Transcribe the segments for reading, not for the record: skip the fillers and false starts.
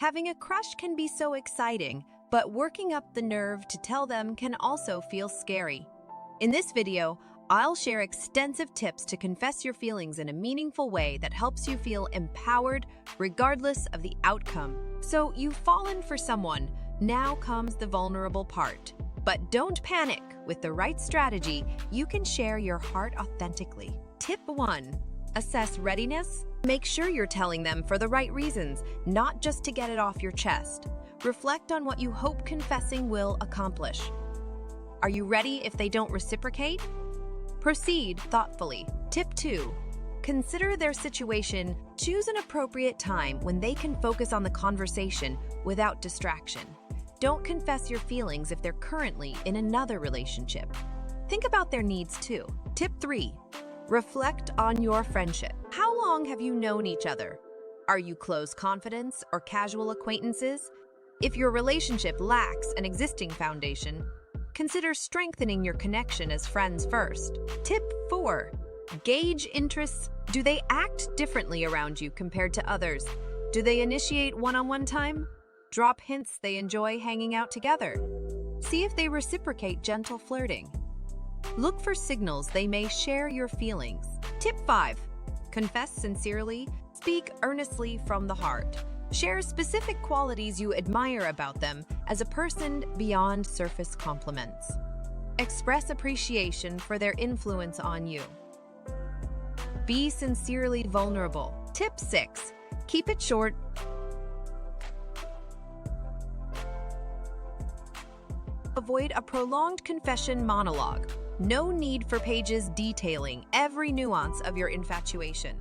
Having a crush can be so exciting, but working up the nerve to tell them can also feel scary. In this video, I'll share extensive tips to confess your feelings in a meaningful way that helps you feel empowered regardless of the outcome. So you've fallen for someone, now comes the vulnerable part. But don't panic. With the right strategy, you can share your heart authentically. Tip 1. Assess readiness. Make sure you're telling them for the right reasons, not just to get it off your chest. Reflect on what you hope confessing will accomplish. Are you ready if they don't reciprocate? Proceed thoughtfully. Tip 2. Consider their situation. Choose an appropriate time when they can focus on the conversation without distraction. Don't confess your feelings if they're currently in another relationship. Think about their needs too. Tip 3. Reflect on your friendship. How long have you known each other? Are you close confidants or casual acquaintances? If your relationship lacks an existing foundation, consider strengthening your connection as friends first. Tip 4. Gauge interests. Do they act differently around you compared to others? Do they initiate one-on-one time? Drop hints they enjoy hanging out together. See if they reciprocate gentle flirting. Look for signals they may share your feelings. Tip 5. Confess sincerely. Speak earnestly from the heart. Share specific qualities you admire about them as a person beyond surface compliments. Express appreciation for their influence on you. Be sincerely vulnerable. Tip 6. Keep it short. Avoid a prolonged confession monologue. No need for pages detailing every nuance of your infatuation.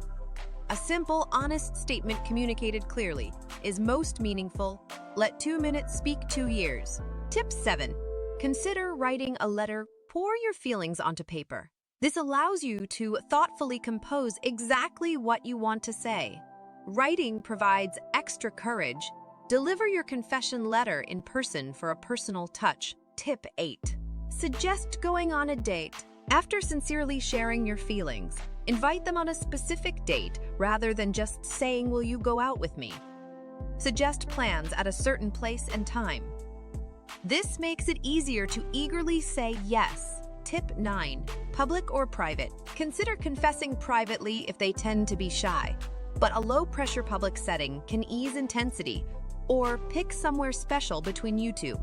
A simple, honest statement communicated clearly is most meaningful. Let 2 minutes speak 2 years. Tip 7. Consider writing a letter. Pour your feelings onto paper. This allows you to thoughtfully compose exactly what you want to say. Writing provides extra courage. Deliver your confession letter in person for a personal touch. Tip 8. Suggest going on a date. After sincerely sharing your feelings, invite them on a specific date rather than just saying, "Will you go out with me?" Suggest plans at a certain place and time. This makes it easier to eagerly say yes. Tip 9. Public or private. Consider confessing privately if they tend to be shy, but a low-pressure public setting can ease intensity, or pick somewhere special between you two.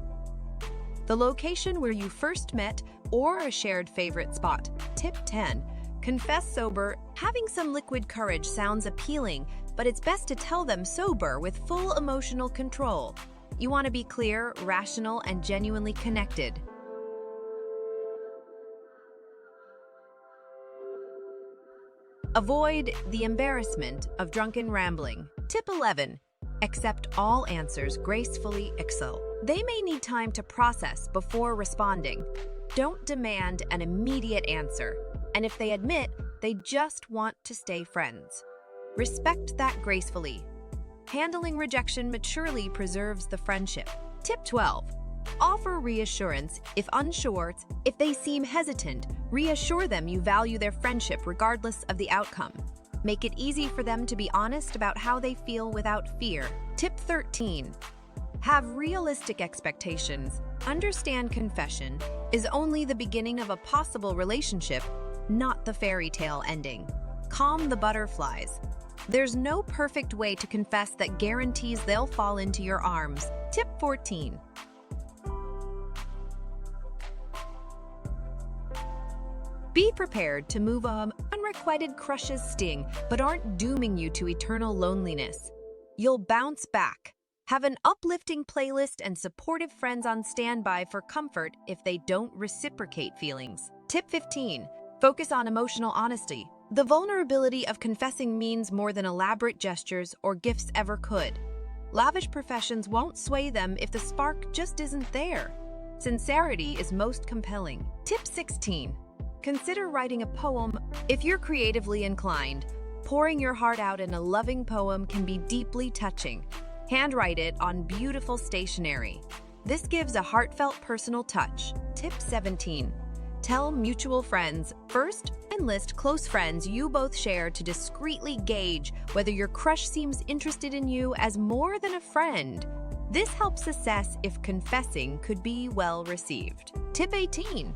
The location where you first met or a shared favorite spot. Tip 10. Confess sober. Having some liquid courage sounds appealing, but it's best to tell them sober with full emotional control. You want to be clear, rational, and genuinely connected. Avoid the embarrassment of drunken rambling. Tip 11. Accept all answers gracefully. Excel. They may need time to process before responding. Don't demand an immediate answer, and if they admit they just want to stay friends, respect that gracefully. Handling rejection maturely preserves the friendship. Tip 12. Offer reassurance if unsure. If they seem hesitant, reassure them you value their friendship regardless of the outcome. Make it easy for them to be honest about how they feel without fear. Tip 13. Have realistic expectations. Understand confession is only the beginning of a possible relationship, not the fairy tale ending. Calm the butterflies. There's no perfect way to confess that guarantees they'll fall into your arms. Tip 14. Be prepared to move on. Unrequited crushes sting, but aren't dooming you to eternal loneliness. You'll bounce back. Have an uplifting playlist and supportive friends on standby for comfort if they don't reciprocate feelings. Tip 15. Focus on emotional honesty. The vulnerability of confessing means more than elaborate gestures or gifts ever could. Lavish professions won't sway them if the spark just isn't there. Sincerity is most compelling. Tip 16. Consider writing a poem. If you're creatively inclined, pouring your heart out in a loving poem can be deeply touching. Handwrite it on beautiful stationery. This gives a heartfelt personal touch. Tip 17. Tell mutual friends first and list close friends you both share to discreetly gauge whether your crush seems interested in you as more than a friend. This helps assess if confessing could be well received. Tip 18.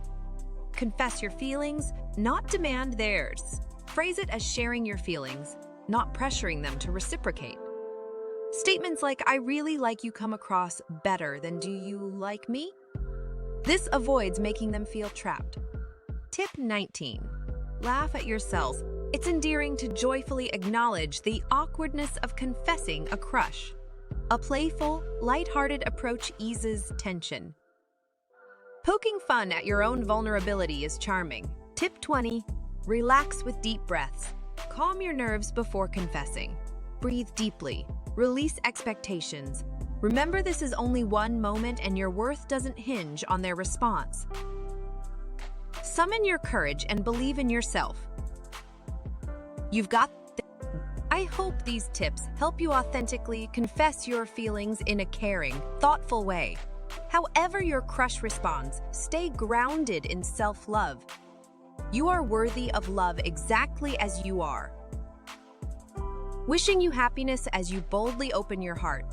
Confess your feelings, not demand theirs. Phrase it as sharing your feelings, not pressuring them to reciprocate. Statements like, "I really like you," come across better than "Do you like me?" This avoids making them feel trapped. Tip 19. Laugh at yourself. It's endearing to joyfully acknowledge the awkwardness of confessing a crush. A playful, lighthearted approach eases tension. Poking fun at your own vulnerability is charming. Tip 20. Relax with deep breaths. Calm your nerves before confessing. Breathe deeply. Release expectations. Remember, this is only one moment and your worth doesn't hinge on their response. Summon your courage and believe in yourself. You've got I hope these tips help you authentically confess your feelings in a caring, thoughtful way. However your crush responds, stay grounded in self-love. You are worthy of love exactly as you are. Wishing you happiness as you boldly open your heart.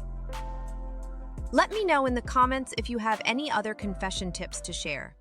Let me know in the comments if you have any other confession tips to share.